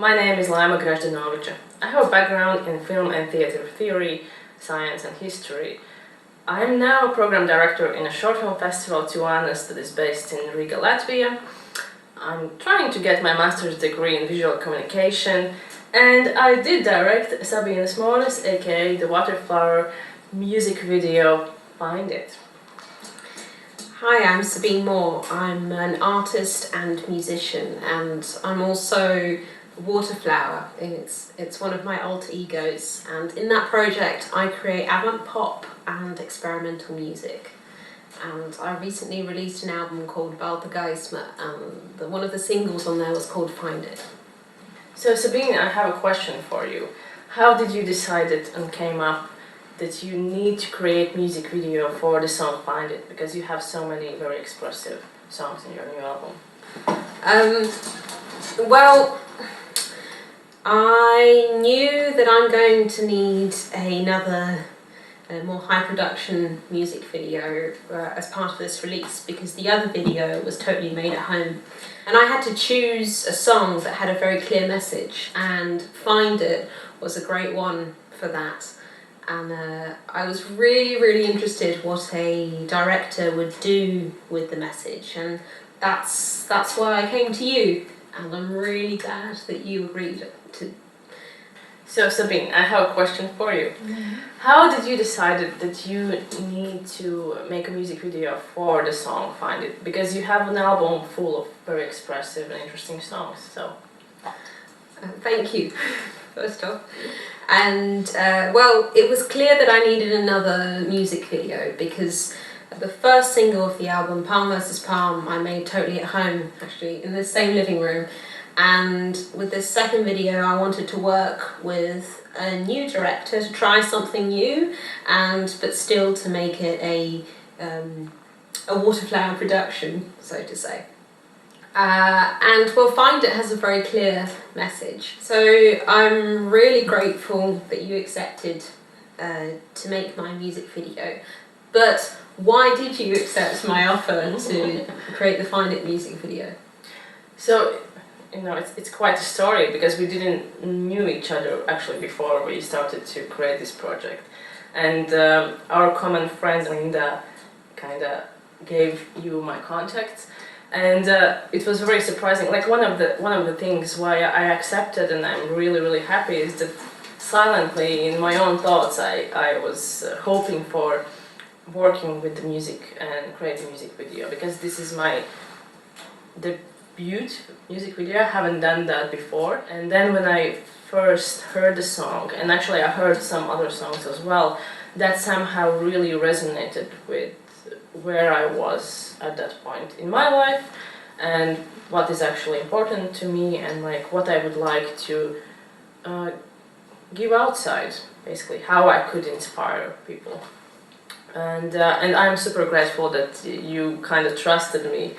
My name is Laima Grazdanovica. I have a background in film and theatre theory, science and history. I am now a program director in a short film festival Tuanas that is based in Riga, Latvia. I'm trying to get my master's degree in visual communication, and I did direct Sabina's Monis, aka the Waterflower music video Find It. Hi, I'm Sabine Moore. I'm an artist and musician, and I'm also Waterflower. It's one of my alter egos, and in that project I create avant pop and experimental music. And I recently released an album called Balta Gaisma, and one of the singles on there was called Find It. So Sabine, I have a question for you. How did you decide it and came up that you need to create music video for the song Find It, because you have so many very expressive songs in your new album? Well, I knew that I'm going to need another more high production music video as part of this release, because the other video was totally made at home, and I had to choose a song that had a very clear message, and Find It was a great one for that. And I was really interested what a director would do with the message, and that's why I came to you, and I'm really glad that you agreed to. So Sabine, I have a question for you. How did you decide that you need to make a music video for the song Find It? Because you have an album full of very expressive and interesting songs, so... Thank you, first off. And well, it was clear that I needed another music video, because the first single of the album, Palm vs. Palm, I made totally at home, actually, in the same living room. And with this second video, I wanted to work with a new director to try something new, but still to make it a Waterflower production, so to say. And well, Find It has a very clear message. So I'm really grateful that you accepted to make my music video. But why did you accept my offer to create the Find It music video? So, you know, it's quite a story, because we didn't knew each other actually before we started to create this project. And our common friend Linda kind of gave you my contacts. And it was very surprising. Like one of the things why I accepted, and I'm really happy, is that silently in my own thoughts I was hoping for working with the music and creating a music video, because this is my debut music video. I haven't done that before. And then when I first heard the song, and actually I heard some other songs as well, that somehow really resonated with where I was at that point in my life, and what is actually important to me, and like what I would like to give outside, basically how I could inspire people. And I'm super grateful that you kind of trusted me,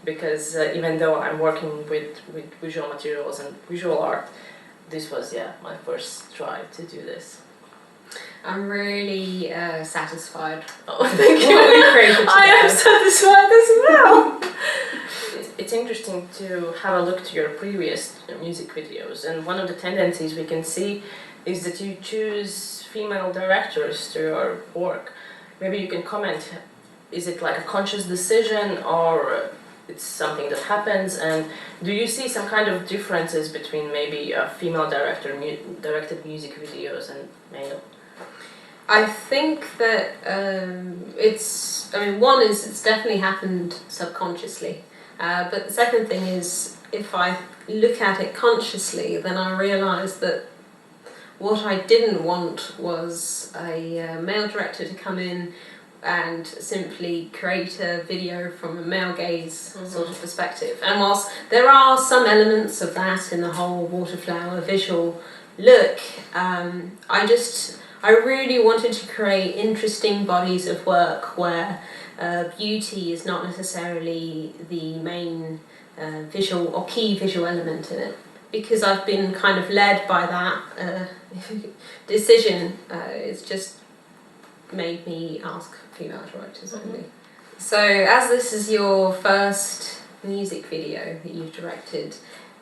because even though I'm working with visual materials and visual art, this was my first try to do this. I'm really satisfied. Oh, thank you. I am satisfied as well. It's interesting to have a look to your previous music videos, and one of the tendencies we can see is that you choose female directors to your work. Maybe you can comment, is it like a conscious decision, or it's something that happens, and do you see some kind of differences between maybe a female director directed music videos and male? I think that one is it's definitely happened subconsciously, but the second thing is, if I look at it consciously, then I realise that what I didn't want was a male director to come in and simply create a video from a male gaze sort of perspective. And whilst there are some elements of that in the whole Waterflower visual look, I really wanted to create interesting bodies of work where beauty is not necessarily the main visual or key visual element in it. Because I've been kind of led by that decision, it's just made me ask female directors only. So as this is your first music video that you've directed,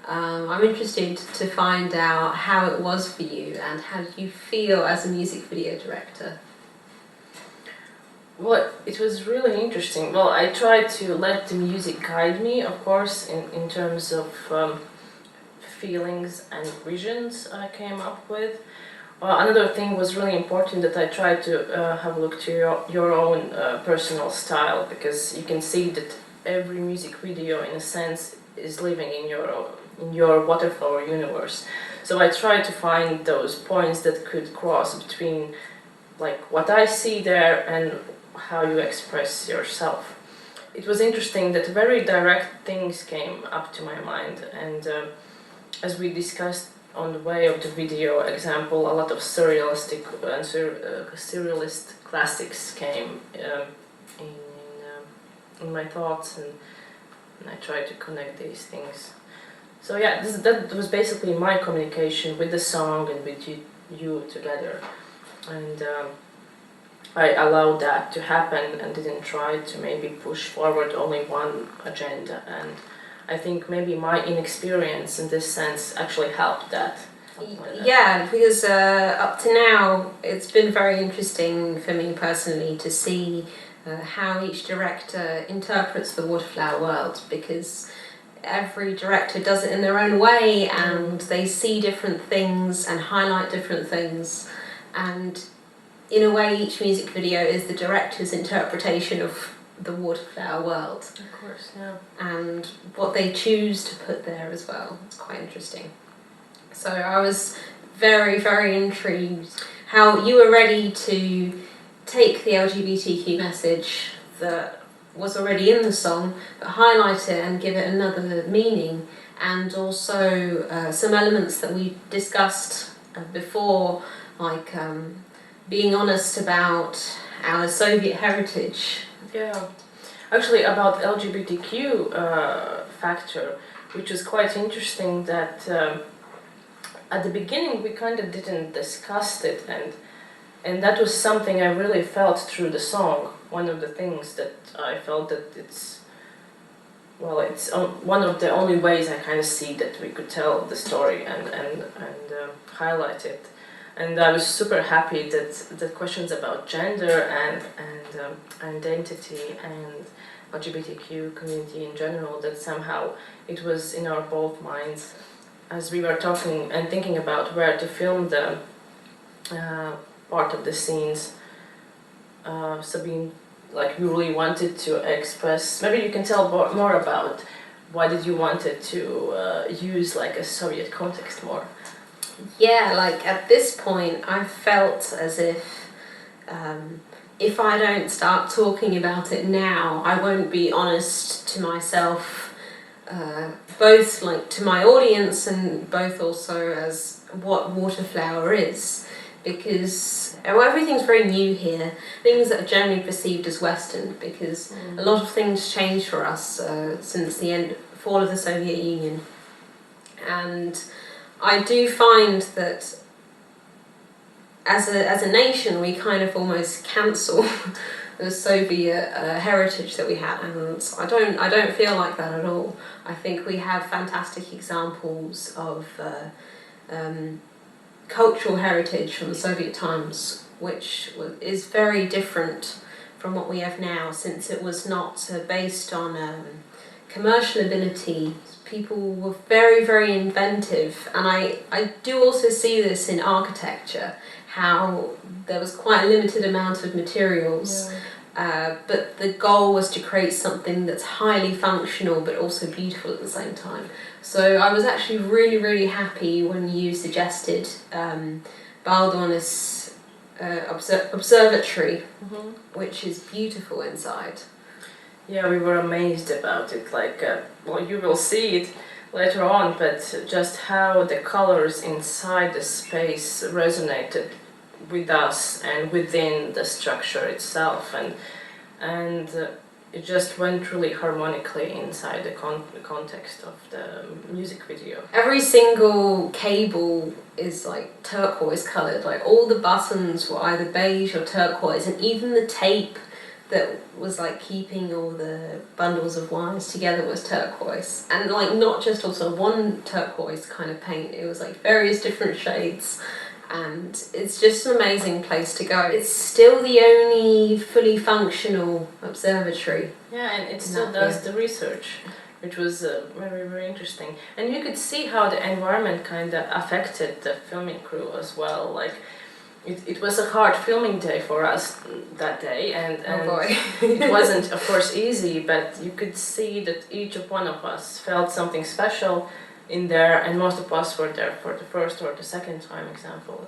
I'm interested to find out how it was for you and how did you feel as a music video director? Well, it was really interesting. Well, I tried to let the music guide me, of course, in terms of feelings and visions I came up with. Another thing was really important that I tried to have a look to your own personal style, because you can see that every music video, in a sense, is living in your Waterflower universe. So I tried to find those points that could cross between like what I see there and how you express yourself. It was interesting that very direct things came up to my mind, and as we discussed on the way of the video example, a lot of surrealistic and surrealist classics came in my thoughts, and I tried to connect these things. So yeah, that was basically my communication with the song and with you together, and I allowed that to happen and didn't try to maybe push forward only one agenda. And I think maybe my inexperience in this sense actually helped that. Yeah, because up to now it's been very interesting for me personally to see how each director interprets the Waterflower world, because every director does it in their own way and they see different things and highlight different things, and in a way each music video is the director's interpretation of the Waterflower world. Of course, yeah. And what they choose to put there as well. It's quite interesting. So I was very, very intrigued how you were ready to take the LGBTQ message that was already in the song, but highlight it and give it another meaning, and also some elements that we discussed before, like being honest about our Soviet heritage. Yeah, actually about LGBTQ factor, which is quite interesting that at the beginning we kind of didn't discuss it, and that was something I really felt through the song. One of the things that I felt that it's one of the only ways I kind of see that we could tell the story and highlight it. And I was super happy that the questions about gender and identity and LGBTQ community in general, that somehow it was in our both minds as we were talking and thinking about where to film the part of the scenes. Sabine, like, you really wanted to express, maybe you can tell more about why did you wanted to use like a Soviet context more? Yeah, like at this point I felt as if I don't start talking about it now, I won't be honest to myself, both like to my audience and both also as what Waterflower is, because everything's very new here, things that are generally perceived as Western, because a lot of things changed for us since the fall of the Soviet Union. And I do find that as a nation we kind of almost cancel the Soviet heritage that we had, and I don't feel like that at all. I think we have fantastic examples of cultural heritage from the Soviet times, which is very different from what we have now, since it was not based on commercial ability. People were very, very inventive, and I do also see this in architecture, how there was quite a limited amount of materials, but the goal was to create something that's highly functional but also beautiful at the same time. So I was actually really, really happy when you suggested Balta Observatory, which is beautiful inside. Yeah, we were amazed about it, like, well, you will see it later on, but just how the colors inside the space resonated with us and within the structure itself, and it just went really harmonically inside the context of the music video. Every single cable is like turquoise coloured, like all the buttons were either beige or turquoise, and even the tape that was like keeping all the bundles of wires together was turquoise, and like not just also one turquoise kind of paint, it was like various different shades, and it's just an amazing place to go. It's still the only fully functional observatory. Yeah, and it still does the research, which was very, very interesting. And you could see how the environment kind of affected the filming crew as well. Like, it was a hard filming day for us that day, and Oh boy. it wasn't, of course, easy, but you could see that each of one of us felt something special in there, and most of us were there for the first or the second time example,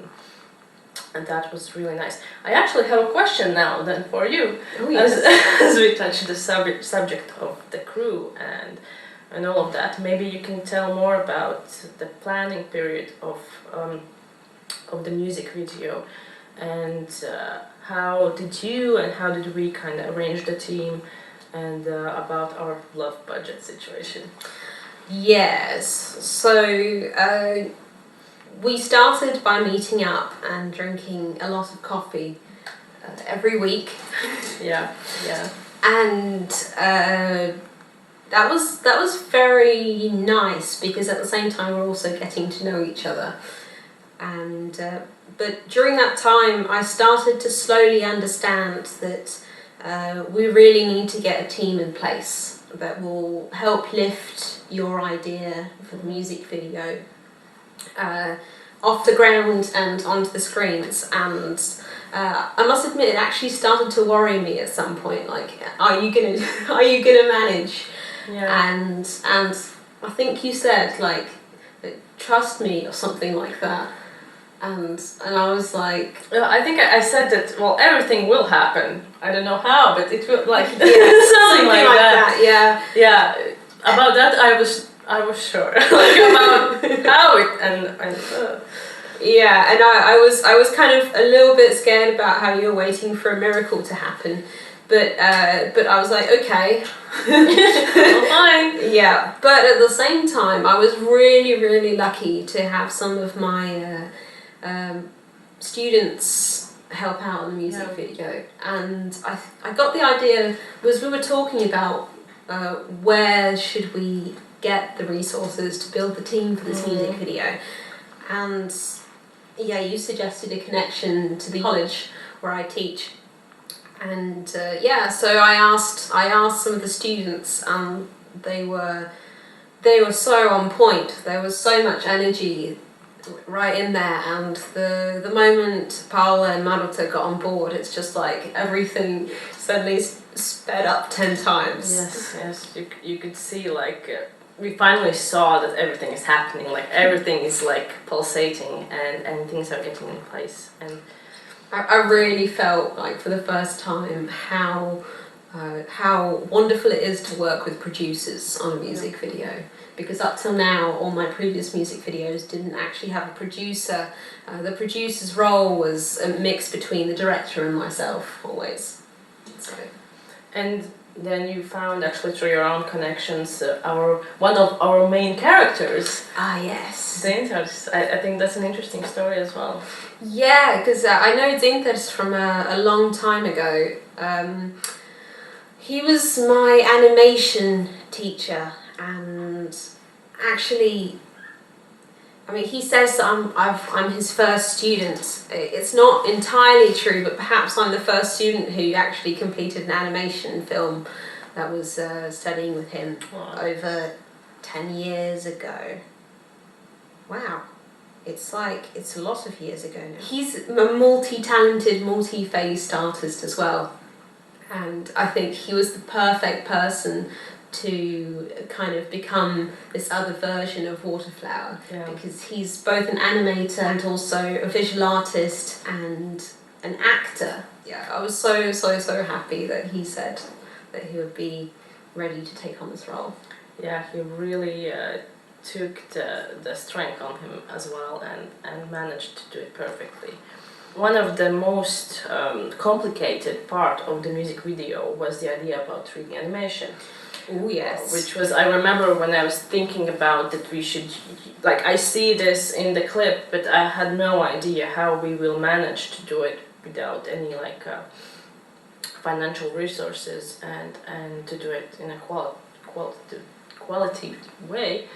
and that was really nice. I actually have a question now then for you, Oh, yes. as we touch the subject of the crew and all of that. Maybe you can tell more about the planning period of the music video, and how did you and how did we kind of arrange the team, and about our love budget situation. Yes, so we started by meeting up and drinking a lot of coffee every week. Yeah, yeah. And that was very nice, because at the same time we're also getting to know each other. And but during that time I started to slowly understand that we really need to get a team in place that will help lift your idea for the music video off the ground and onto the screens. And I must admit, it actually started to worry me at some point, like, are you gonna manage? Yeah. And I think you said, like, trust me or something like that. And I was like... Well, I think I said that, well, everything will happen. I don't know how, but it will, like, Yeah, something like that. Yeah. Yeah, about that I was sure. Like, about how it, and Yeah, and I was kind of a little bit scared about how you were waiting for a miracle to happen. But I was like, okay. well, fine. Yeah, but at the same time, I was really, really lucky to have some of my students help out on the music video. And I got the idea, was we were talking about where should we get the resources to build the team for this music video. And yeah, you suggested a connection to the college where I teach. And yeah, so I asked some of the students, and they were so on point. There was so much energy right in there, and the moment Paula and Maruta got on board, it's just like everything suddenly sped up 10 times. Yes, you could see, like, we finally saw that everything is happening, like everything is like pulsating, and things are getting in place. And I really felt like for the first time how wonderful it is to work with producers on a music video, because up till now all my previous music videos didn't actually have a producer. The producer's role was a mix between the director and myself always. So. And then you found, actually through your own connections, one of our main characters. Ah, yes. Zintars. I think that's an interesting story as well. Yeah, because I know Zintars from a long time ago. He was my animation teacher, and actually, I mean, he says that I'm his first student. It's not entirely true, but perhaps I'm the first student who actually completed an animation film that was studying with him over 10 years ago. Wow. It's a lot of years ago now. He's a multi-talented, multi-faced artist as well. And I think he was the perfect person to kind of become this other version of Waterflower, because he's both an animator and also a visual artist and an actor. Yeah, I was so happy that he said that he would be ready to take on this role. Yeah, he really took the strength on him as well, and managed to do it perfectly. One of the most complicated part of the music video was the idea about 3D animation. Oh yes. Which was, I remember when I was thinking about that we should, like, I see this in the clip, but I had no idea how we will manage to do it without any, like, financial resources and to do it in a quality way.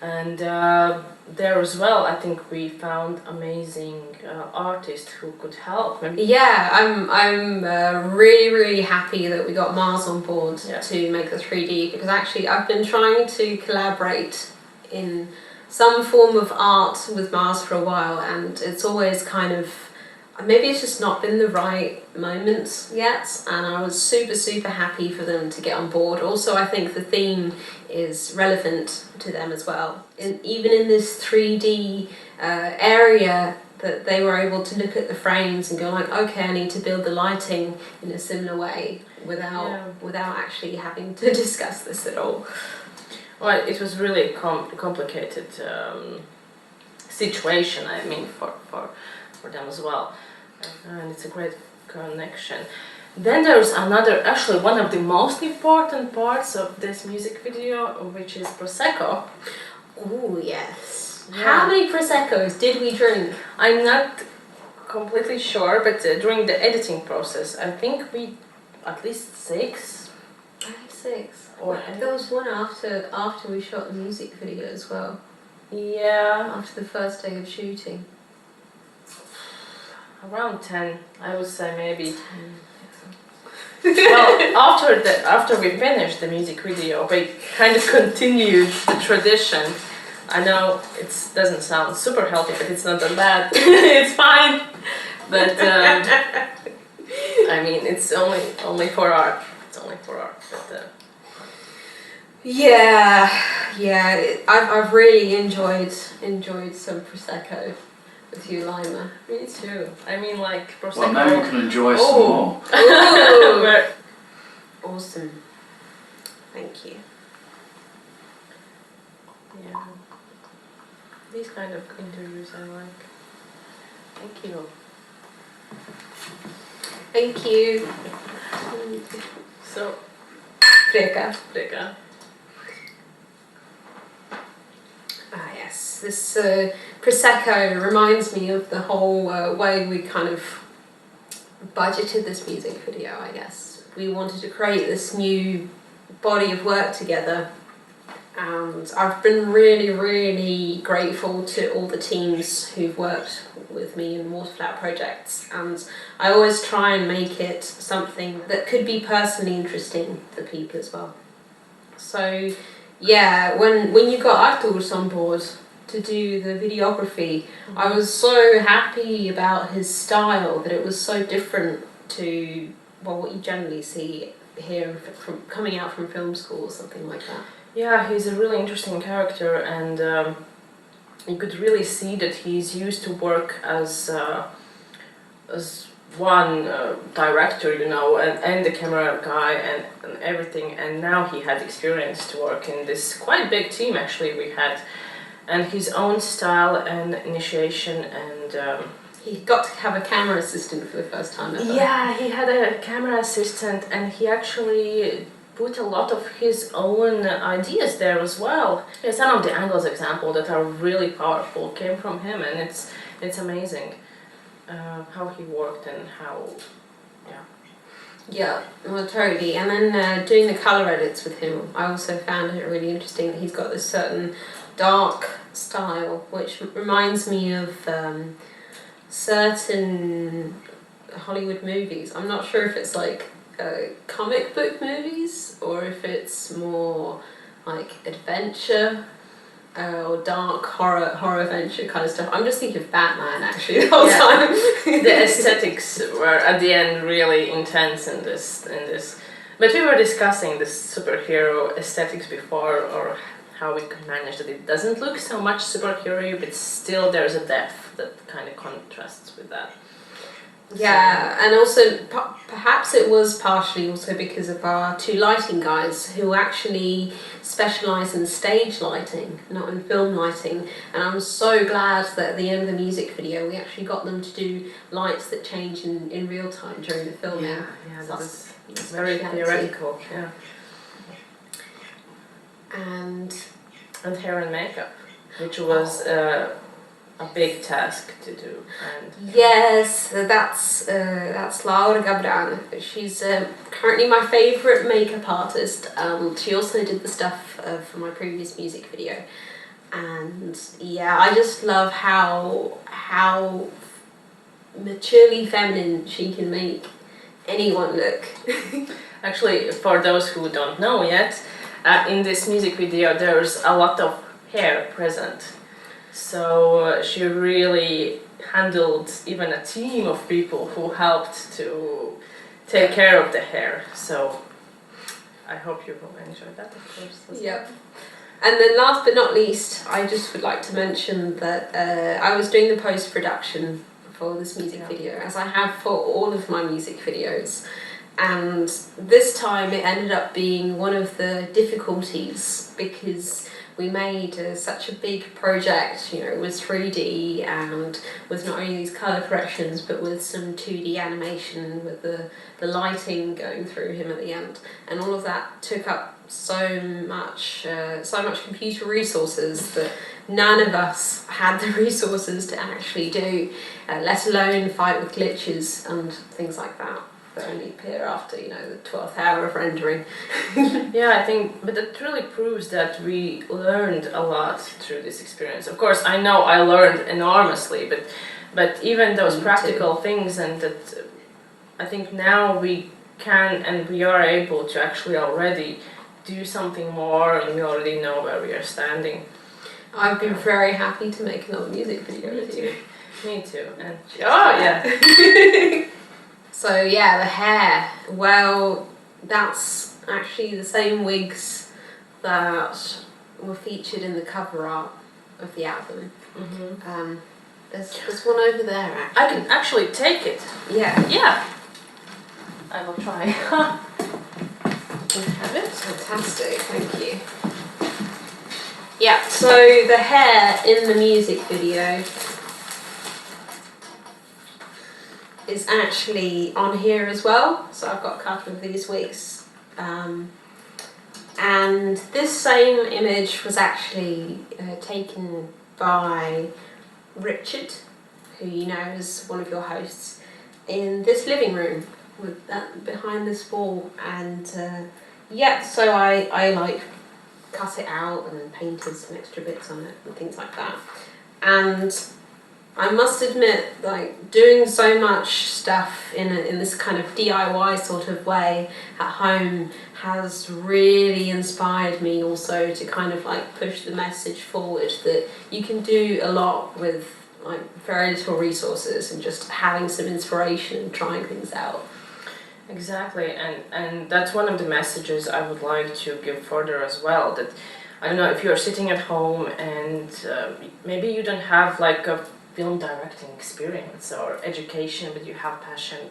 And there as well, I think we found amazing artists who could help. Yeah, I'm really happy that we got Mars on board to make the 3D, because actually I've been trying to collaborate in some form of art with Mars for a while, and it's always kind of, maybe it's just not been the right moment yet, and I was super happy for them to get on board. Also, I think the theme is relevant to them as well. And even in this 3D area, that they were able to look at the frames and go like, okay, I need to build the lighting in a similar way without actually having to discuss this at all. Well, it was really a complicated situation, I mean, for them as well. And it's a great connection. Then there's another, actually one of the most important parts of this music video, which is Prosecco. Oh yes. Yeah. How many Proseccos did we drink? I'm not completely sure, but during the editing process, I think we at least 6. I think 6. Or there was one after we shot the music video as well. Yeah. After the first day of shooting. Around 10, I would say maybe. 10. Well, after we finished the music video, we kind of continued the tradition. I know it doesn't sound super healthy, but it's not that bad. It's fine. But I mean, it's only for art. It's only for art. But, yeah. I've really enjoyed some Prosecco with you, Laima. Me too. I mean, like Prosecco. Well, now you can enjoy some more. Ooh. Awesome. Thank you. Yeah. These kind of interviews I like. Thank you. Thank you. So, Freka. Ah yes, this Prosecco reminds me of the whole way we kind of budgeted this music video, I guess. We wanted to create this new body of work together, and I've been really grateful to all the teams who've worked with me in Waterflower projects, and I always try and make it something that could be personally interesting for people as well. So yeah, when you got Artur's on board to do the videography, I was so happy about his style, that it was so different to what you generally see here from coming out from film school or something like that. Yeah, he's a really interesting character, and you could really see that he's used to work as one director, you know, and the camera guy and everything, and now he had experience to work in this quite big team actually we had, and his own style and initiation, and he got to have a camera assistant for the first time ever. Yeah, he had a camera assistant, and he actually put a lot of his own ideas there as well. Yeah, some of the angles, example, that are really powerful came from him, and it's amazing how he worked and how, Yeah, well, totally. And then doing the colour edits with him, I also found it really interesting that he's got this certain dark style, which reminds me of certain Hollywood movies. I'm not sure if it's like comic book movies or if it's more like adventure or dark horror adventure kind of stuff. I'm just thinking of Batman actually the whole time. The aesthetics were at the end really intense in this. But we were discussing this superhero aesthetics before, or how we could manage that it doesn't look so much superhero, but still there's a depth that kind of contrasts with that. Yeah, and also perhaps it was partially also because of our two lighting guys who actually specialise in stage lighting, not in film lighting, and I'm so glad that at the end of the music video we actually got them to do lights that change in real time during the filming. Yeah, so that's very theoretical. Yeah. And hair and makeup, which was a big task to do. And Yes, that's Laura Gabrana. She's currently my favourite makeup artist. She also did the stuff for my previous music video, and yeah, I just love how maturely feminine she can make anyone look. actually, for those who don't know yet, in this music video there's a lot of hair present. So she really handled even a team of people who helped to take care of the hair. So I hope you will enjoy that, of course. Yep. And then last but not least, I just would like to mention that I was doing the post-production for this music video, as I have for all of my music videos. And this time it ended up being one of the difficulties because we made such a big project, you know, with 3D and with not only these colour corrections but with some 2D animation with the lighting going through him at the end, and all of that took up so much computer resources that none of us had the resources to actually do, let alone fight with glitches and things like that. That only appear after, you know, the 12th hour of rendering. Yeah, I think, but it really proves that we learned a lot through this experience. Of course, I know I learned enormously, but even those practical things, and that I think now we can and we are able to actually already do something more, and we already know where we are standing. I've been very happy to make another music video with you. Me too. And oh yeah. So yeah, the hair. Well, that's actually the same wigs that were featured in the cover art of the album. Mm-hmm. There's one over there actually. I can actually take it. Yeah. Yeah. I will try. You have it? Fantastic, thank you. Yeah, so the hair in the music video is actually on here as well. So I've got a couple of these wigs. And this same image was actually taken by Richard, who you know is one of your hosts, in this living room with that behind this wall. And yeah, so I like cut it out and painted some extra bits on it and things like that. And I must admit, like, doing so much stuff in this kind of DIY sort of way at home has really inspired me also to kind of like push the message forward that you can do a lot with like very little resources and just having some inspiration and trying things out. Exactly, and that's one of the messages I would like to give further as well, that I don't know, if you're sitting at home and maybe you don't have like a film directing experience or education, but you have passion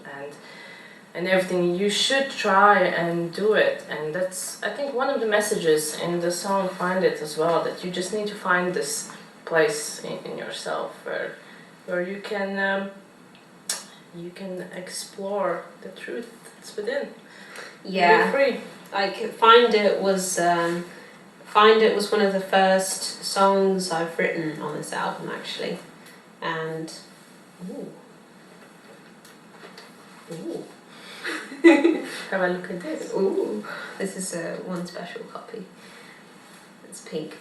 and everything, you should try and do it. And that's, I think, one of the messages in the song Find It as well, that you just need to find this place in yourself where you can explore the truth that's within. Yeah, be free. Like Find It was one of the first songs I've written on this album actually. And Have a look at this. ooh, this is one special copy. It's pink.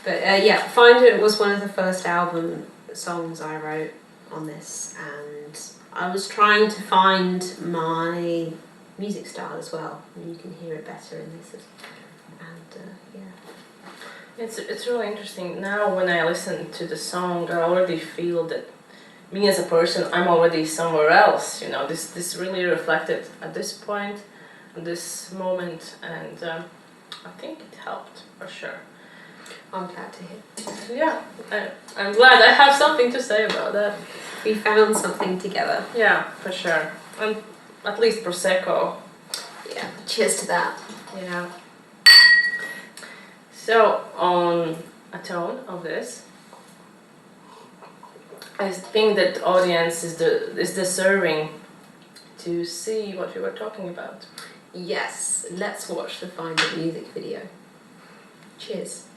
But yeah, Find It was one of the first album songs I wrote on this, and I was trying to find my music style as well, and you can hear it better in this. And yeah. It's really interesting. Now when I listen to the song, I already feel that me as a person, I'm already somewhere else. You know, this really reflected at this point, at this moment, and I think it helped for sure. I'm glad to hear. So yeah, I'm glad I have something to say about that. We found something together. Yeah, for sure. And at least Prosecco. Yeah, cheers to that. Yeah. So, on a tone of this, I think that the audience is deserving to see what we were talking about. Yes, let's watch the Find It music video. Cheers.